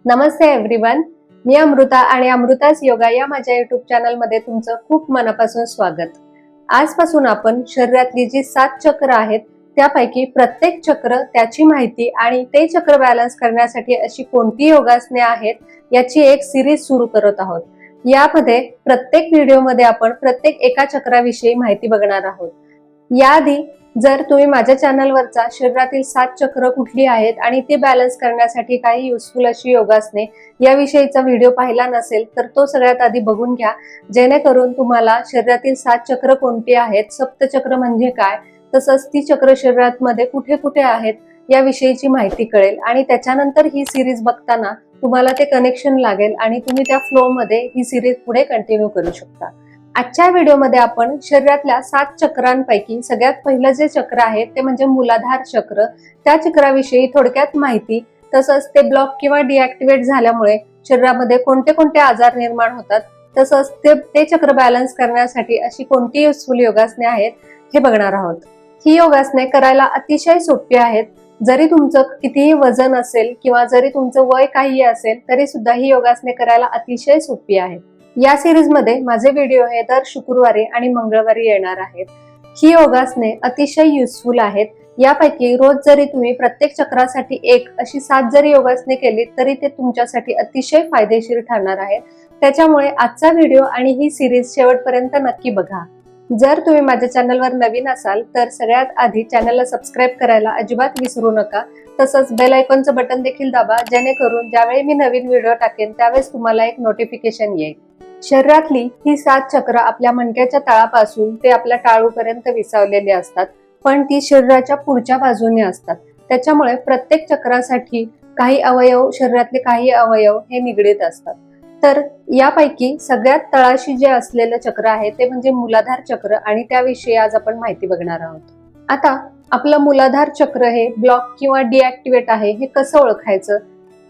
नमस्ते everyone. मी अमृता आणि अमृतास योगा या माझ्या युट्यूब चॅनलमध्ये तुमचं खूप मनापासून स्वागत. आजपासून आपण शरीरातली जी 7 चक्र आहेत त्यापैकी प्रत्येक चक्र, त्याची माहिती आणि ते चक्र बॅलन्स करण्यासाठी अशी कोणती योगासने आहेत याची एक सिरीज सुरू करत आहोत. यामध्ये प्रत्येक व्हिडिओमध्ये आपण प्रत्येक एका चक्राविषयी माहिती बघणार आहोत. याआधी जर तुम्ही माझ्या चॅनलवरचा शरीरातील 7 चक्र कुठली आहेत आणि ते बॅलन्स करण्यासाठी काही युजफुल अशी योगासने याविषयीचा व्हिडिओ पाहिला नसेल तर तो सगळ्यात आधी बघून घ्या, जेणेकरून तुम्हाला शरीरातील 7 चक्र कोणती आहेत, सप्तचक्र म्हणजे काय, तसंच ती चक्र शरीरामध्ये कुठे कुठे आहेत याविषयीची माहिती कळेल आणि त्याच्यानंतर ही सिरीज बघताना तुम्हाला ते कनेक्शन लागेल आणि तुम्ही त्या फ्लो मध्ये ही सिरीज पुढे कंटिन्यू करू शकता. आजच्या व्हिडिओमध्ये आपण शरीरातल्या 7 चक्रांपैकी सगळ्यात पहिलं जे चक्र आहे ते म्हणजे मूलाधार चक्र, त्या चक्राविषयी थोडक्यात माहिती, तसंच ते ब्लॉक किंवा डिॲक्टिवेट झाल्यामुळे शरीरामध्ये कोणते कोणते आजार निर्माण होतात, तसंच ते चक्र बॅलन्स करण्यासाठी अशी कोणती युजफुल योगासने आहेत हे बघणार आहोत. ही योगासने करायला अतिशय सोपी आहेत. जरी तुमचं कितीही वजन असेल किंवा जरी तुमचं वय काही असेल तरी सुद्धा ही योगासने करायला अतिशय सोपी आहेत. या सिरीज मध्ये माझे व्हिडिओ हे दर शुक्रवारी आणि मंगळवारी येणार आहेत. ही योगासने अतिशय युजफुल आहेत. यापैकी रोज जरी तुम्ही प्रत्येक चक्रासाठी एक अशी 7 जरी योगासने केली तरी ते तुमच्यासाठी अतिशय फायदेशीर ठरणार आहे. त्याच्यामुळे आजचा व्हिडिओ आणि ही सिरीज शेवटपर्यंत नक्की बघा. जर तुम्ही माझ्या चॅनलवर नवीन असाल तर सगळ्यात आधी चॅनलला सबस्क्राईब करायला अजिबात विसरू नका. तसंच बेल आयकॉनचं बटन देखील दाबा, जेणेकरून ज्यावेळी मी नवीन व्हिडिओ टाकेन त्यावेळेस तुम्हाला एक नोटिफिकेशन येईल. शरीरातली ही 7 चक्र आपल्या मणक्याच्या तळापासून ते आपल्या टाळूपर्यंत विसावलेली असतात, पण ती शरीराच्या पुढच्या बाजूने असतात. त्याच्यामुळे प्रत्येक चक्रासाठी काही अवयव, शरीरातले काही अवयव हे निगडीत असतात. तर यापैकी सगळ्यात तळाशी जे असलेलं चक्र आहे ते म्हणजे मूलाधार चक्र आणि त्याविषयी आज आपण माहिती बघणार आहोत. आता आपलं मूलाधार चक्र हे ब्लॉक किंवा डिॲक्टिवेट आहे हे कसं ओळखायचं,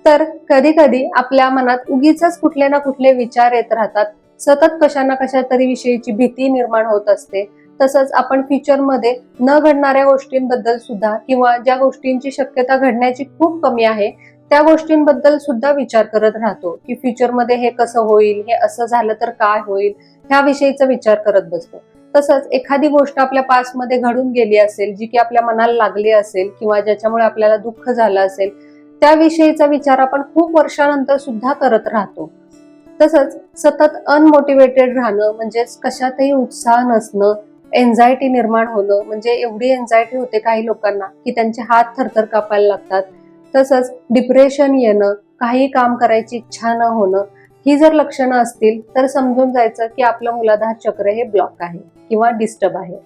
तर कधी कधी आपल्या मनात उगीच कुठले ना कुठले विचार येत राहतात. सतत कशा ना कशा तरी विषयीची भीती निर्माण होत असते. तसंच आपण फ्युचरमध्ये न घडणाऱ्या गोष्टींबद्दल सुद्धा किंवा ज्या गोष्टींची शक्यता घडण्याची खूप कमी आहे त्या गोष्टींबद्दल सुद्धा विचार करत राहतो की फ्युचरमध्ये हे कसं होईल, हे असं झालं तर काय होईल, ह्या विषयीचा विचार करत बसतो. तसंच एखादी गोष्ट आपल्या पास्टमध्ये घडून गेली असेल, जी की आपल्या मनाला लागली असेल किंवा ज्याच्यामुळे आपल्याला दुःख झालं असेल, त्याविषयीचा विचार आपण खूप वर्षानंतर सुद्धा करत राहतो. तसंच सतत अनमोटिवेटेड राहणं म्हणजेच कशातही उत्साह नसणं, एन्झायटी निर्माण होणं, म्हणजे एवढी एन्झायटी होते काही लोकांना की त्यांचे हात थरथर कापायला लागतात. तसंच डिप्रेशन येणं, काही काम करायची इच्छा न होणं, ही जर लक्षणं असतील तर समजून जायचं की आपलं मूलाधार चक्र हे ब्लॉक आहे किंवा डिस्टर्ब आहे.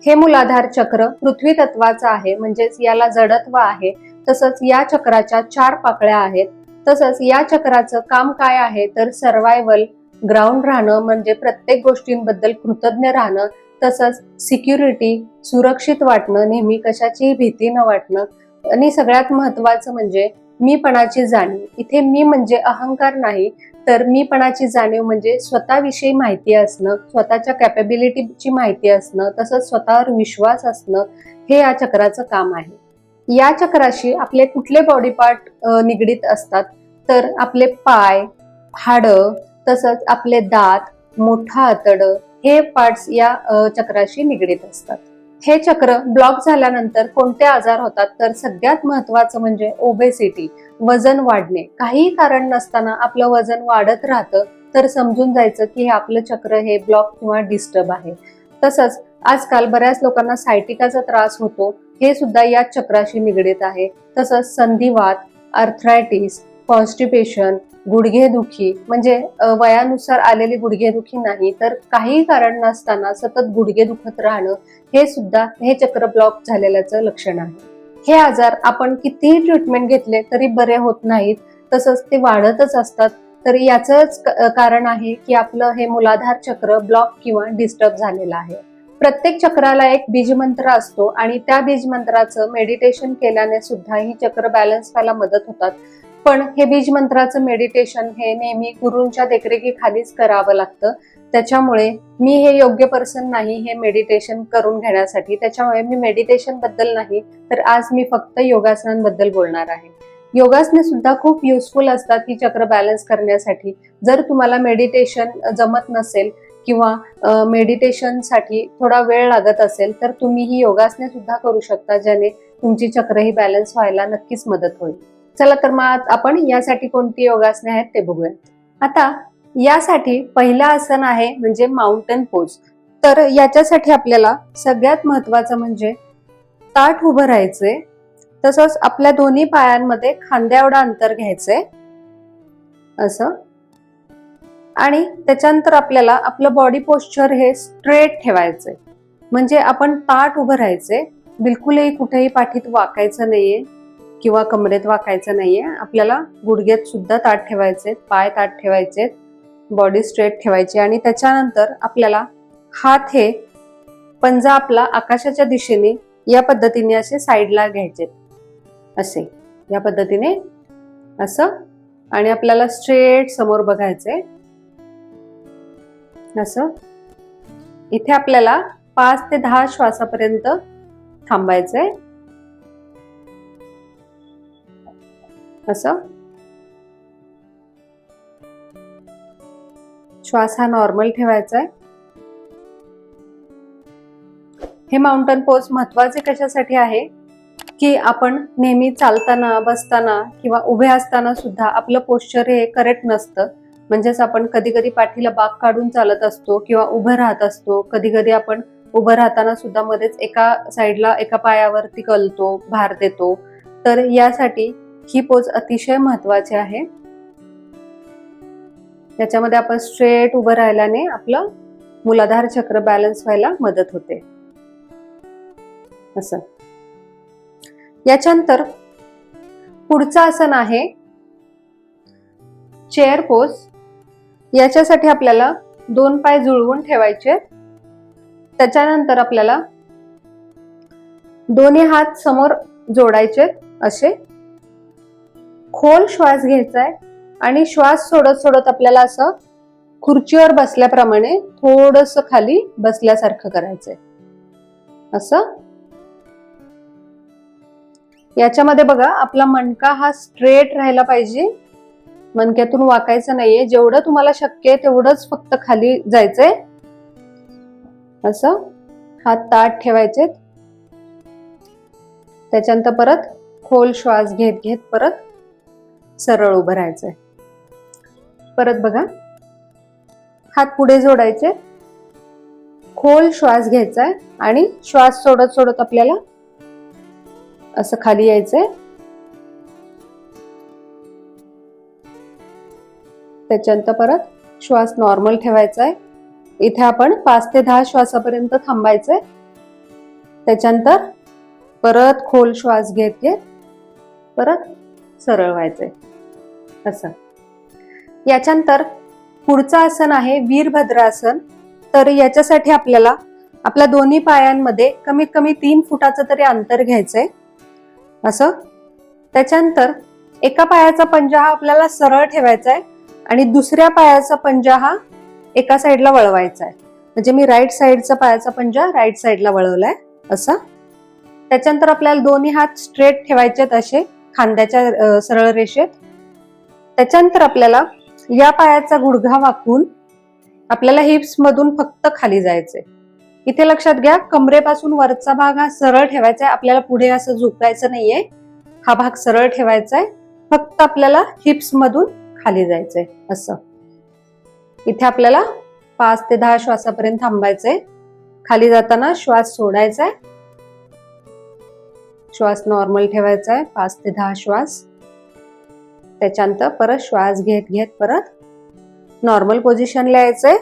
हे मूलाधार चक्र पृथ्वी तत्वाचं आहे, म्हणजेच याला जडत्व आहे. तसंच या चक्राच्या 4 पाकळ्या आहेत. तसंच या चक्राचं काम काय आहे तर सर्वायवल, ग्राउंड राहणं म्हणजे प्रत्येक गोष्टींबद्दल कृतज्ञ राहणं, तसंच सिक्युरिटी, सुरक्षित वाटणं, नेहमी कशाचीही भीती न वाटणं, आणि सगळ्यात महत्वाचं म्हणजे मीपणाची जाणीव. इथे मी म्हणजे अहंकार नाही, तर मीपणाची जाणीव म्हणजे स्वतःविषयी माहिती असणं, स्वतःच्या कॅपेबिलिटीची माहिती असणं, तसंच स्वतःवर विश्वास असणं, हे या चक्राचं काम आहे. या चक्राशी आपले कुठले बॉडी पार्ट निगडीत असतात तर आपले पाय, हाडं, तसंच आपले दात, मोठा आतडं, हे पार्ट्स या चक्राशी निगडीत असतात. हे चक्र ब्लॉक झाल्यानंतर कोणते आजार होतात तर सगळ्यात महत्वाचं म्हणजे ओबेसिटी, वजन वाढणे. काही कारण नसताना आपलं वजन वाढत राहतं तर समजून जायचं की हे आपलं चक्र हे ब्लॉक किंवा डिस्टर्ब आहे. तसंच आजकाल बऱ्याच लोकांना सायटिकाचा त्रास होतो, हे सुद्धा या चक्राशी निगडीत आहे. तसंच संधिवात, आर्थरायटिस, कॉन्स्टिपेशन, गुडघेदुखी, म्हणजे वयानुसार आलेली गुडघेदुखी नाही तर काही कारण नसताना सतत गुडघे दुखत राहणं, हे सुद्धा हे चक्र ब्लॉक झालेल्याचं लक्षण आहे. हे आजार आपण कितीही ट्रीटमेंट घेतले तरी बरे होत नाहीत, तसंच ते वाढतच असतात. तर याचंच कारण आहे की आपलं हे मूलाधार चक्र ब्लॉक किंवा डिस्टर्ब झालेलं आहे. प्रत्येक चक्राला एक बीजमंत्र असतो आणि त्या बीजमंत्राचं मेडिटेशन केल्याने सुद्धा ही चक्र बॅलन्स व्हायला मदत होतात. पण हे बीजमंत्राचं मेडिटेशन हे नेहमी गुरूंच्या देखरेखीखालीच करावं लागतं. त्याच्यामुळे मी हे योग्य पर्सन नाही हे मेडिटेशन करून घेण्यासाठी. त्याच्यामुळे मी मेडिटेशन बद्दल नाही तर आज मी फक्त योगासनांबद्दल बोलणार आहे. योगासने सुद्धा खूप युजफुल असतात ही चक्र बॅलन्स करण्यासाठी. जर तुम्हाला मेडिटेशन जमत नसेल किंवा मेडिटेशनसाठी थोडा वेळ लागत असेल तर तुम्ही ही योगासने सुद्धा करू शकता, ज्याने तुमची चक्र ही बॅलन्स व्हायला नक्कीच मदत होईल. चला तर मग आपण यासाठी कोणती योगासने आहेत ते बघूयात. आता यासाठी पहिला आसन आहे म्हणजे माउंटन पोज. तर याच्यासाठी आपल्याला सगळ्यात महत्वाचं म्हणजे ताठ उभं राहायचंय, तसंच आपल्या दोन्ही पायांमध्ये खांद्या एवढं अंतर घ्यायचंय असं. आणि त्याच्यानंतर आपल्याला आपलं बॉडी पोश्चर हे स्ट्रेट ठेवायचंय, म्हणजे आपण ताठ उभं राहायचंय, बिलकुलही कुठेही पाठीत वाकायचं नाहीये किंवा कमरेत वाकायचं नाहीये. आपल्याला गुडघ्यात सुद्धा ताठ ठेवायचे, पाय ताठ ठेवायचे, बॉडी स्ट्रेट ठेवायची. आणि त्याच्यानंतर आपल्याला हात हे पंजा आपला आकाशाच्या दिशेने या पद्धतीने असे साईडला घ्यायचे, असे या पद्धतीने असं. आणि आपल्याला स्ट्रेट समोर बघायचंय असं. इथे आपल्याला 5 ते 10 श्वासापर्यंत थांबायचंय असं. श्वास हा नॉर्मल ठेवायचा आहे. हे माउंटन पोज महत्वाचे कशासाठी आहे की आपण नेहमी चालताना, बसताना किंवा उभे असताना सुद्धा आपलं पोश्चर हे करेक्ट नसतं. म्हणजेच आपण कधी कधी पाठीला बाक काढून चालत असतो किंवा उभं राहत असतो. कधी कधी आपण उभं राहताना सुद्धा मध्येच एका साईडला एका पायावरती कलतो, भार देतो. तर यासाठी ही पोज अतिशय महत्वाची आहे. याच्यामध्ये आपण स्ट्रेट उभं राहिल्याने आपलं मूलाधार चक्र बॅलन्स व्हायला मदत होते असं. याच्यानंतर पुढचं आसन आहे चेअर पोज. याच्यासाठी आपल्याला 2 पाय जुळवून ठेवायचे. त्याच्यानंतर आपल्याला दोन्ही हात समोर जोडायचे असे. खोल श्वास घ्यायचाय आणि श्वास सोडत सोडत आपल्याला असं खुर्चीवर बसल्याप्रमाणे थोडस खाली बसल्यासारखं करायचंय असं. याच्यामध्ये बघा आपला मणका हा स्ट्रेट राहायला पाहिजे, मणक्यातून वाकायचं नाहीये. जेवढं तुम्हाला शक्य आहे तेवढंच फक्त खाली जायचंय असं. हात ताठ ठेवायचे. त्याच्यानंतर परत खोल श्वास घेत घेत परत सरळ उभं राहायचंय. परत बघा, हात पुढे जोडायचे, खोल श्वास घ्यायचाय आणि श्वास सोडत सोडत आपल्याला असं खाली यायचंय. त्याच्यानंतर परत श्वास नॉर्मल ठेवायचा आहे. इथे आपण 5 ते 10 श्वासापर्यंत थांबायचंय. त्याच्यानंतर परत खोल श्वास घेत घेत परत सरळ व्हायचंय असं. याच्यानंतर पुढचं आसन आहे वीरभद्रासन. तर याच्यासाठी आपल्याला आपल्या दोन्ही पायांमध्ये कमीत कमी 3 फुटाचं तरी अंतर घ्यायचंय असं. त्याच्यानंतर एका पायाचा पंजा हा आपल्याला सरळ ठेवायचा आहे आणि दुसऱ्या पायाचा पंजा हा एका साईडला वळवायचा आहे. म्हणजे मी राईट साईडचा पायाचा पंजा राईट साईडला वळवलाय असं. त्याच्यानंतर आपल्याला दोन्ही हात स्ट्रेट ठेवायचे असे खांद्याच्या सरळ रेषेत. त्याच्यानंतर आपल्याला या पायाचा गुडघा वाकून आपल्याला हिप्स मधून फक्त खाली जायचंय. इथे लक्षात घ्या, कमरेपासून वरचा भाग हा सरळ ठेवायचा आहे. आपल्याला पुढे असं झुकायचं नाहीये. हा भाग सरळ ठेवायचा आहे. फक्त आपल्याला हिप्स मधून खाली जायचंय असं. इथे आपल्याला 5 ते 10 श्वासापर्यंत थांबायचंय. खाली जाताना श्वास सोडायचा आहे. श्वास नॉर्मल ठेवायचा आहे, 5 ते 10 श्वास. त्याच्यानंतर परत श्वास घेत घेत परत नॉर्मल पोझिशनला यायचंय.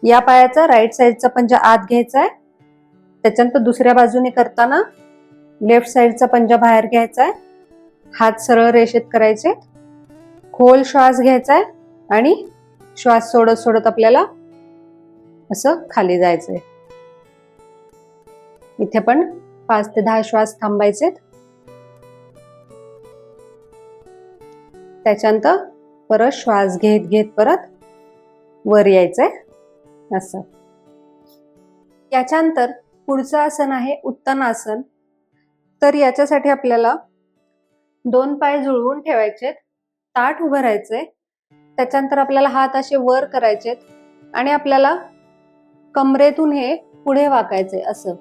या पायाचा राईट साईडचा पंजा आत घ्यायचा आहे. त्याच्यानंतर दुसऱ्या बाजूने करताना लेफ्ट साईडचा पंजा बाहेर घ्यायचा आहे. हात सरळ रेषेत करायचे. खोल श्वास घ्यायचा आहे आणि श्वास सोडत सोडत आपल्याला असं खाली जायचंय. इथे पण 5 ते 10 श्वास थांबायचे. त्याच्यानंतर परत श्वास घेत घेत परत वर यायचंय असं. याच्यानंतर पुढचं आसन आहे उत्तानासन. तर याच्यासाठी आपल्याला दोन पाय जुळवून ठेवायचे, ताठ उभं राहायचंय. त्याच्यानंतर आपल्याला हात असे वर करायचेत आणि आपल्याला कमरेतून हे पुढे वाकायचंय. असं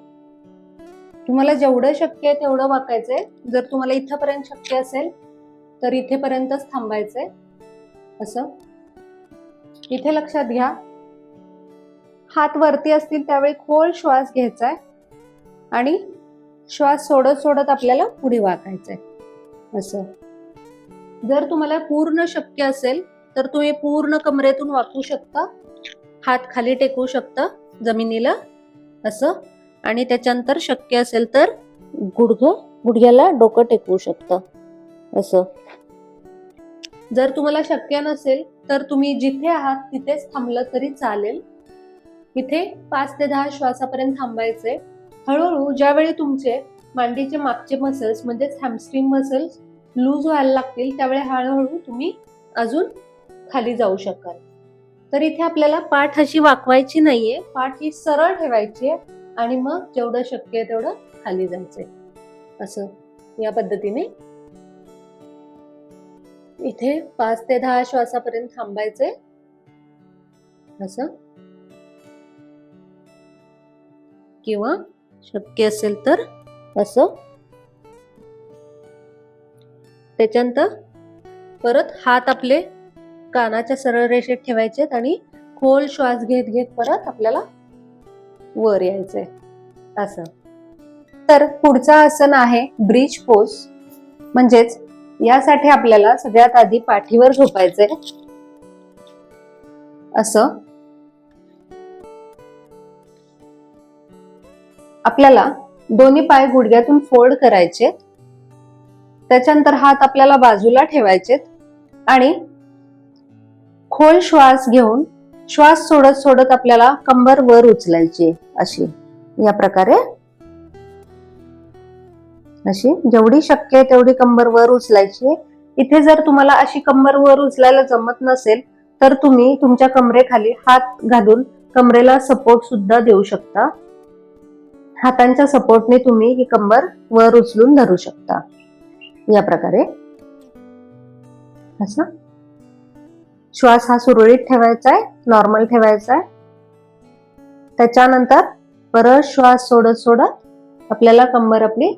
तुम्हाला जेवढं शक्य आहे तेवढं वाकायचंय. जर तुम्हाला इथपर्यंत शक्य असेल तर इथेपर्यंतच थांबायचंय. असं इथे लक्षात घ्या, हात वरती असतील त्यावेळी खोल श्वास घ्यायचाय आणि श्वास सोडत सोडत आपल्याला पुढे वाकायचंय. असं जर तुम्हाला पूर्ण शक्य असेल तर तुम्ही पूर्ण कमरेतून वाकू शकता, हात खाली टेकवू शकता जमिनीला असं. आणि त्याच्यानंतर शक्य असेल तर गुडघ्याला डोकं टेकवू शकता असं. जर तुम्हाला शक्य नसेल तर तुम्ही जिथे आहात तिथेच थांबलं तरी चालेल. इथे 5 ते 10 श्वासापर्यंत थांबायचे. हळूहळू ज्यावेळी तुमचे मांडीचे मागचे मसल्स म्हणजेच हॅमस्ट्रिंग मसल्स लूज व्हायला लागतील त्यावेळी हळूहळू तुम्ही अजून खाली जाऊ शकाल. तर इथे आपल्याला पाठ अशी वाकवायची नाहीये, पाठ ही सरळ ठेवायची आहे आणि मग जेवढं शक्य आहे तेवढं खाली जायचंय. असं या पद्धतीने इथे 5 ते 10 श्वासापर्यंत थांबायचे असं. किंवा शक्य असेल तर असं. त्याच्यानंतर परत हात आपले कानाच्या सरळ रेषेत ठेवायचे आणि खोल श्वास घेत घेत परत आपल्याला वर यायचंय असं. तर पुढचं आसन आहे ब्रिज पोज. म्हणजेच यासाठी आपल्याला सगळ्यात आधी पाठीवर झोपायचंय असं. आपल्याला दोन्ही पाय गुडघ्यातून फोल्ड करायचे. त्याच्यानंतर हात आपल्याला बाजूला ठेवायचे आणि खोल श्वास घेऊन श्वास सोडत सोडत आपल्याला कंबर वर उचलायची अशी. या प्रकारे अशी जेवढी शक्य आहे तेवढी कंबर वर उचलायची. इथे जर तुम्हाला अशी कंबर वर उचलायला जमत नसेल तर तुम्ही तुमच्या कमरेखाली हात घालून कमरेला सपोर्ट सुद्धा देऊ शकता. हातांच्या सपोर्टने तुम्ही ही कंबर वर उचलून धरू शकता या प्रकारे असं. श्वास हा सुरळीत ठेवायचा आहे, नॉर्मल ठेवायचा आहे. त्याच्यानंतर परत श्वास सोडत सोडत आपल्याला कंबर आपली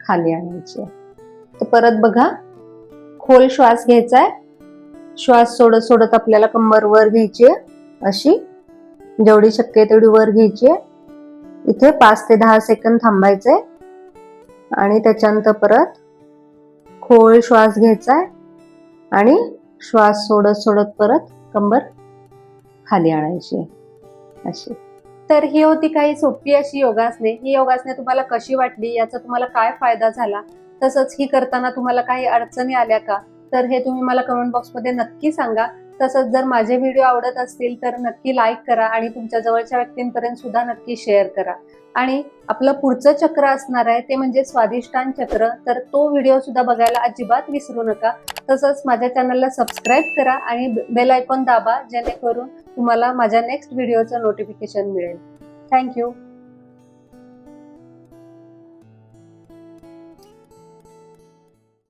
खाली आणायची. तर परत बघा, खोल श्वास घ्यायचा आहे, श्वास सोडत सोडत आपल्याला कंबर वर घ्यायची आहे अशी. जेवढी शक्य आहे तेवढी वर घ्यायची आहे. इथे 5 ते 10 सेकंद थांबायचे आणि त्याच्यानंतर परत खोल श्वास घ्यायचा आहे आणि श्वास सोडत सोडत परत कंबर खाली आणायची अशी. तर ही होती काही सोपी अशी योगासने. ही योगासने तुम्हाला कशी वाटली, याचा तुम्हाला काय फायदा झाला, तसंच ही करताना तुम्हाला काही अडचणी आल्या का, तर हे तुम्ही मला कमेंट बॉक्समध्ये नक्की सांगा. तसंच जर माझे व्हिडिओ आवडत असतील तर नक्की लाईक करा आणि तुमच्या जवळच्या व्यक्तींपर्यंत सुद्धा नक्की शेअर करा. आणि आपलं पुढचं चक्र असणार आहे ते म्हणजे स्वादिष्टान चक्र, तर तो व्हिडिओ सुद्धा बघायला अजिबात विसरू नका. तसंच माझ्या चॅनलला सबस्क्राईब करा आणि बेल आयकॉन दाबा, जेणेकरून तुम्हाला माझ्या नेक्स्ट व्हिडिओचं नोटिफिकेशन मिळेल. थँक्यू.